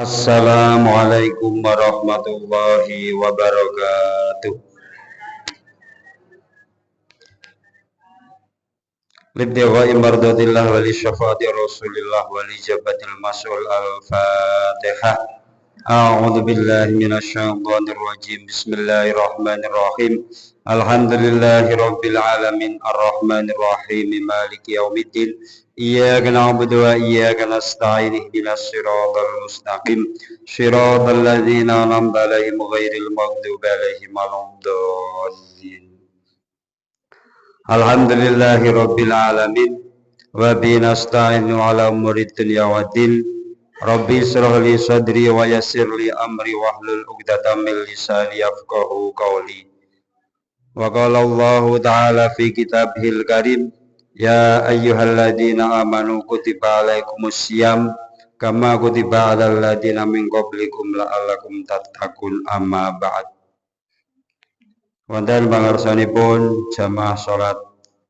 Assalamualaikum warahmatullahi wabarakatuh. Libtighai mardatillah wa li syafaati rasulillah wa li jabatil mas'ul al-fatihah. A'udzu billahi minasy syaithanir rajim. Bismillahirrahmanirrahim. Alhamdulillahi rabbil alamin arrahmanir rahim maliki yaumiddin. Iyyaka na'budu wa iyyaka nasta'in ihdinas siratal mustaqim siratal ladzina an'amta 'alaihim ghairil maghdubi 'alaihim waladdallin. Alhamdulillahi rabbil alamin wa bihi nasta'inu 'ala umuri dunya waddin. Rabbi shrah li sadri wa yassir li amri wahlul 'uqdatam min lisani yafqahu qawli. Wa qala Allah ta'ala fi kitabihil karim, ya ayyuhalladzina amanu kutiba 'alaikumus syiyam kama kutiba 'alal ladzina min qablikum la'allakum tattaqun. Amma ba'd. Wonten pangarsanipun jamaah salat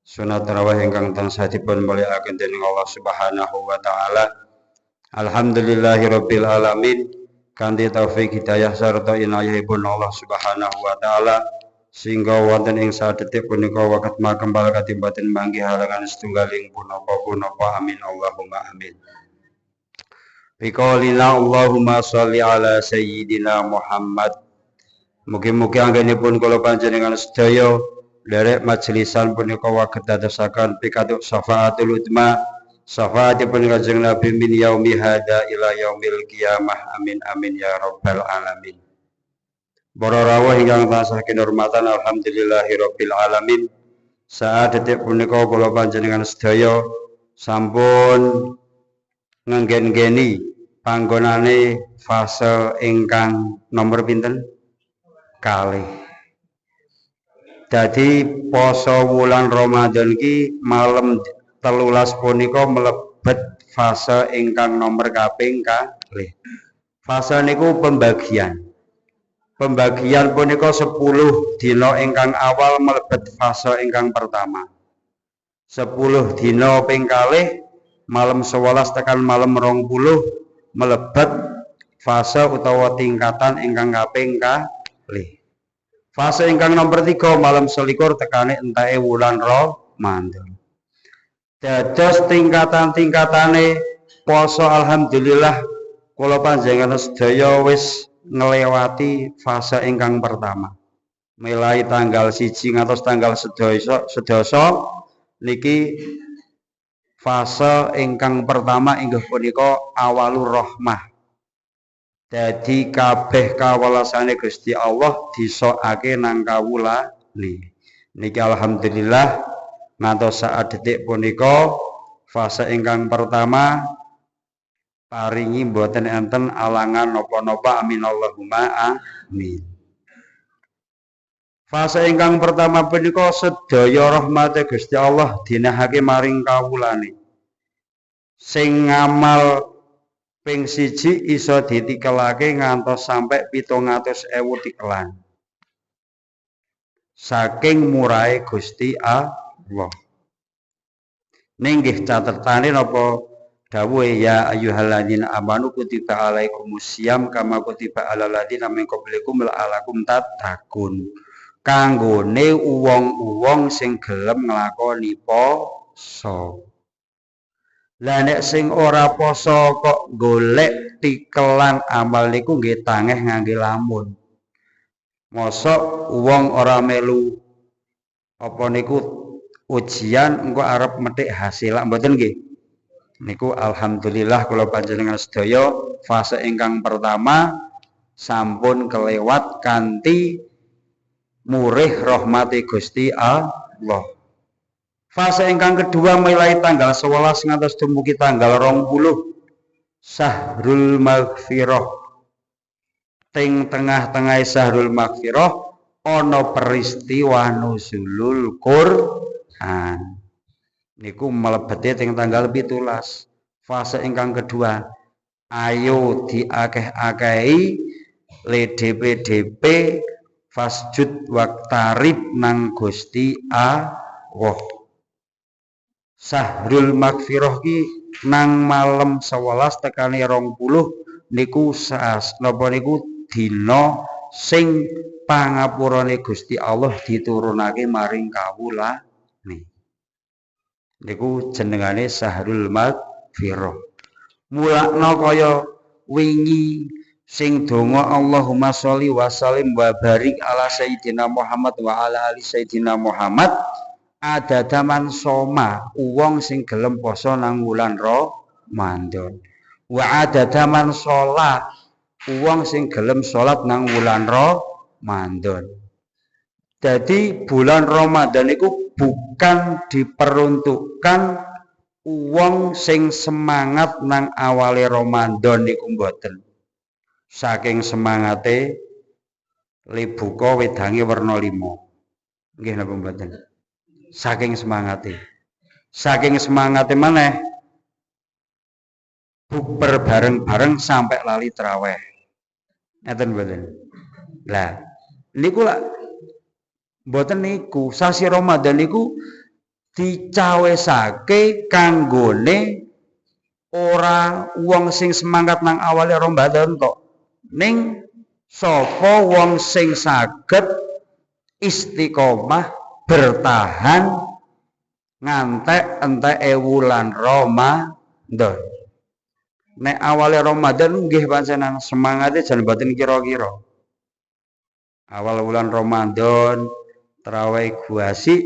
sunat tarawih ingkang tansah dipun mulyakaken dening Allah Subhanahu wa taala. Alhamdulillahirabbil alamin, kanthi taufik hidayah sarta inayahipun Allah Subhanahu wa taala sehingga wonten ing sadetik punika waket makembal katimbaten manggih halangan setunggaling punapa-punapa. Amin Allahumma amin. Biqaulina Allahumma sholli ala sayyidina Muhammad. Mugi-mugi anggenipun kula panjenengan sedaya derek majelisan punika waget dadosaken pikatuk syafaatul utma, syafaatipun Kanjeng Nabi min yaumi hada ila yaumil qiyamah. Amin amin ya rabbal alamin. Para rawuh ingkang tansah kinurmatan, alhamdulillahirabbil alamin. Saat detik punika kula panjenengan sedaya sampun ngenggen-geni panggonane fase ingkang nomor pinten? Kalih. Dadi poso wulan Ramadan ki malam 13 punika mlebet fase ingkang nomor kaping kalih. Fase niku pembagian. Pembagian punika 10 dina ingkang awal mlebet fase ingkang pertama. 10 dina ping kalih malam 11 tekan malam 20 mlebet fase utawa tingkatan ingkang kaping kalih. Fase ingkang nomor 3 malam 21 tekane entake wulan Ramadan. Dados tingkatan-tingkatane poso alhamdulillah kula panjenengan sedaya wis nglewati fase ingkang pertama. Mulai tanggal 1 ngantos tanggal 11 niki fase ingkang pertama inggih punika awalur rahmah. Dadi kabeh kawelasane Gusti Allah disokake nang kawulane. Niki alhamdulillah ngantos saat detik punika fase ingkang pertama paringi mboten enten alangan napa-napa. Amin Allahumma amin. Fase ingkang pertama punika sedaya rahmate Gusti Allah dinahake maring kawulane. Sing ngamal ping 1 iso ditikelake ngantos sampai 700.000 tikelan. Saking murahe Gusti Allah. Ninggih catetane napa dawuhe ya ayyuhalladzina amanu kutiba alaikumus syiyam kama kutiba alal ladzina min qablikum la'allakum tattaqun. Kanggone wong-wong sing gelem nglakoni poso. Lah nek sing ora poso kok golek tikelan amal niku nggih tangeh ngangge lamun. Mosok wong ora melu apa niku ujian engko arep metik hasil mboten nggih. Niku alhamdulillah kula panjenengan sedaya fase ingkang pertama sampun kelewat kanthi murih rahmati Gusti Allah. Fase ingkang kedua mulai tanggal 11 ngantos dumugi tanggal 20 Syahrul Maghfirah. Teng tengah-tengah Syahrul Maghfirah ana peristiwa nuzulul Quran. Niku mlebete teng tanggal 17. Fase ingkang kedua, ayo diakeh-akehi LDP-DP fasjud waqtarib nang Gusti Allah. Syahrul Maghfirah ki nang malam 11 tekane 20 niku napa niku dina sing pangapurane Gusti Allah diturunake maring kawula niku jenengane Sahrul Maghfirah. Mulakna kaya wingi sing donga Allahumma sholli wa sallim wa barik ala sayyidina Muhammad wa ala ali sayyidina Muhammad ada daman soma wong sing gelem poso nang wulan Ramadan wa ada daman sholat wong sing gelem salat nang wulan Ramadan. Jadi bulan Ramadan itu bukan diperuntukkan wong sing semangat nang awale Ramadan niku mboten. Saking semangate libuka wedange werna 5. Nggih napa mboten? Saking semangate. Saking semangate maneh bukber bareng-bareng sampai lali traweh. Ngeten mboten. Lah niku lak mboten niku sasi Ramadan niku dicawesake kanggone ora wong sing semangat nang awale Ramadan tok. Ning sapa wong sing saged istiqomah bertahan ngantek-enteke wulan Ramadan. Nek awale Ramadan nggih pancen semangate jan mboten kira-kira. Awal wulan Ramadan tarawih guasi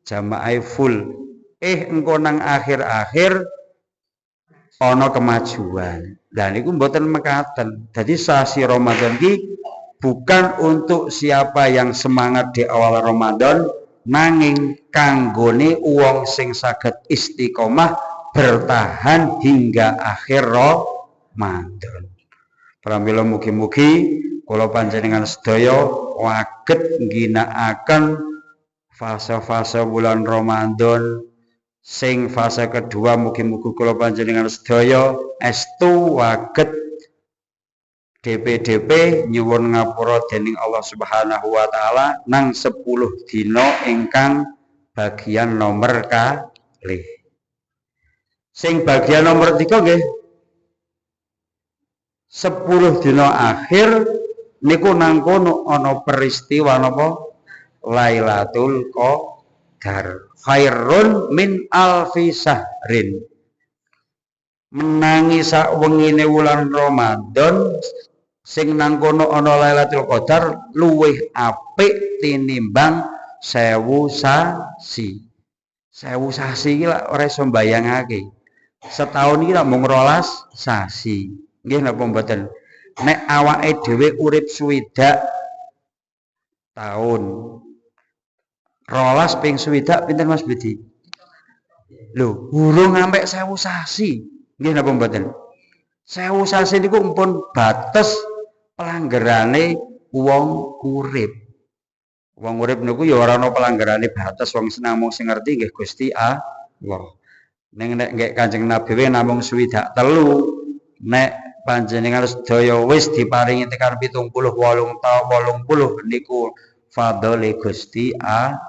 jamaah full. Engko nang akhir-akhir ana kemajuan. Lah niku mboten mekaten. Dadi sasi Ramadan iki bukan untuk siapa yang semangat di awal Ramadan, nanging kanggone wong sing saged istiqomah bertahan hingga akhir Ramadan. Pramila mugi-mugi kula panjenengan sedaya waget ngginakaken fase-fase bulan Ramadan. Sing fase kedua mugi-mugi kula panjenengan sedaya estu waget DP nyuwun ngapura dening Allah Subhanahu wa taala nang 10 dina ingkang bagian nomor kalih. Sing bagian nomor 3 nggih 10 dina akhir niku nang kono ana peristiwa napa Lailatul Qadar khairun min alfi sahrin. Menangi sak wengine wulan Ramadan sing nang kono ana Lailatul Qadar luwih apik tinimbang 1000 sasi. 1000 sasi iki lak ora iso mbayangake. Setahun iki lak mung 12 sasi. Nggih napa mboten? Nek awake dhewe urip 60 tahun 12 ping 60 pinten Mas Budi? Lho, urung sampai 1000 sasi. Nggih napa mboten? 1000 sasi niku pun bates pelanggarane wong urip. Wong urip niku ya ora ana pelanggarane bates wong namung sing ngerti nggih Gusti Allah. Ning nek nggih Kanjeng Nabi we namung 63. Nek panjenengan sedaya wis diparingi tekan 70 80 niku fadhole Gusti Allah.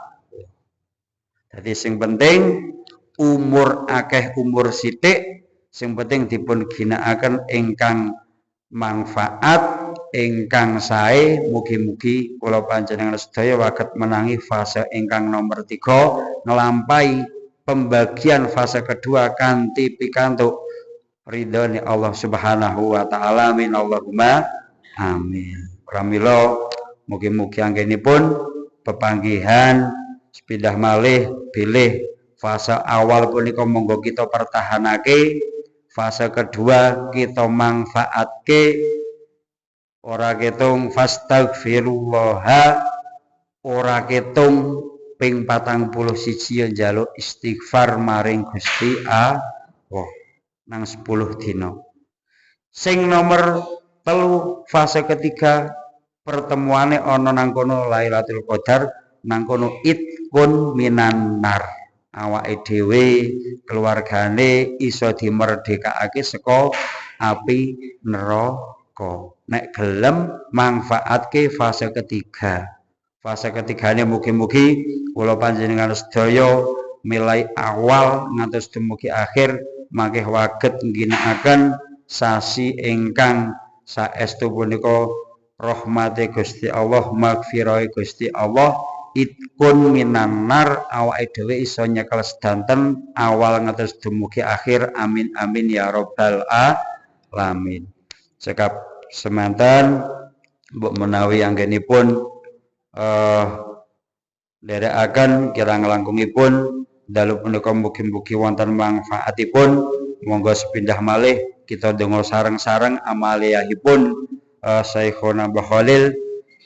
Jadi sing penting umur akeh umur sithik, sing penting dipun ginakaken ingkang manfaat, ingkang sae. Mugi-mugi kula panjenengan sedaya waget menangi fase ingkang nomor 3 nglampahi pembagian fase kedua kanthi pikantuk ridhone Allah Subhanahu wa taala. Amin Allahumma amin. Pramila mugi-mugi anggenipun pepanggihan sepindah malih bilih fase awal punika monggo kita pertahanake, fase kedua kita manfaatke, ora ketung fastaghfirullah, ora ketung ping 41 njaluk istighfar maring Gusti Allah nang 10 dina. Sing nomor 3 fase ketiga pertemuane ana nang kono Lailatul Qadar, nang kono itkun minan nar. Awake dhewe keluargane iso dimerdekake saka api neraka. Nek gelem manfaatke fase ketiga. Fase ketigane mugi-mugi kula panjenengan sedaya milai awal ngantos dumugi akhir mangke waget ngginakaken sasi ingkang saestu punika rahmate Gusti Allah, magfirahe Gusti Allah, itkun minanar awake dhewe iso nyekel sedanten awal ngantos dumugi akhir. Amin amin ya rabbal alamin. Cekap semanten mbok menawi anggenipun nderekaken kirang langkungipun dalu punika mugi-mugi wonten manfaatipun. Monggo sepindah malih kita donga sareng-sareng amaliyahipun Syekhuna Mbah Khalil.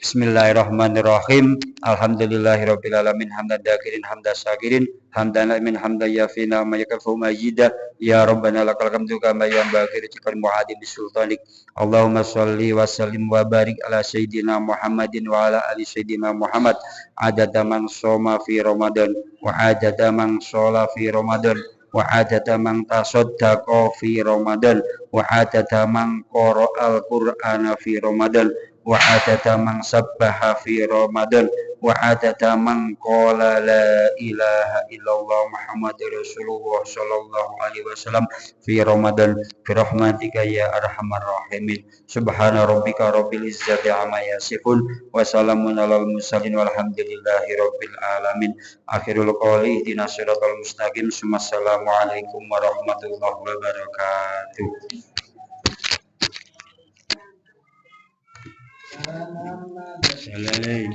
Bismillahirrahmanirrahim. Alhamdulillahirabbil alamin hamdan dakirin hamdan syakirin hamdan min hamdan yafina ma yakfu majida ya rabbana lakal hamdu kama yanbaghi liqadri muhadin sultanik. Allahumma shalli wa sallim wa barik ala sayyidina Muhammadin wa ala ali sayyidina Muhammad adada man shoma fi ramadan wa adada man shola fi ramadan wa adada man tasaddaqa fi ramadan wa adada man qara'al qur'ana fi ramadan wa adada man sabbaha fi ramadan wa adada man qala la ilaha illallah Muhammadur Rasulullah sallallahu alaihi wasallam fi ramadan bi rahmatika ya arhamar rahimin. Subhana rabbika rabbil izzati amma yasifun wa salamun alal mursalin walhamdulillahi rabbil alamin. Akhirul qouli ihdinas siratal mustaqim. Assalamu alaikum warahmatullahi wabarakatuh. Salam.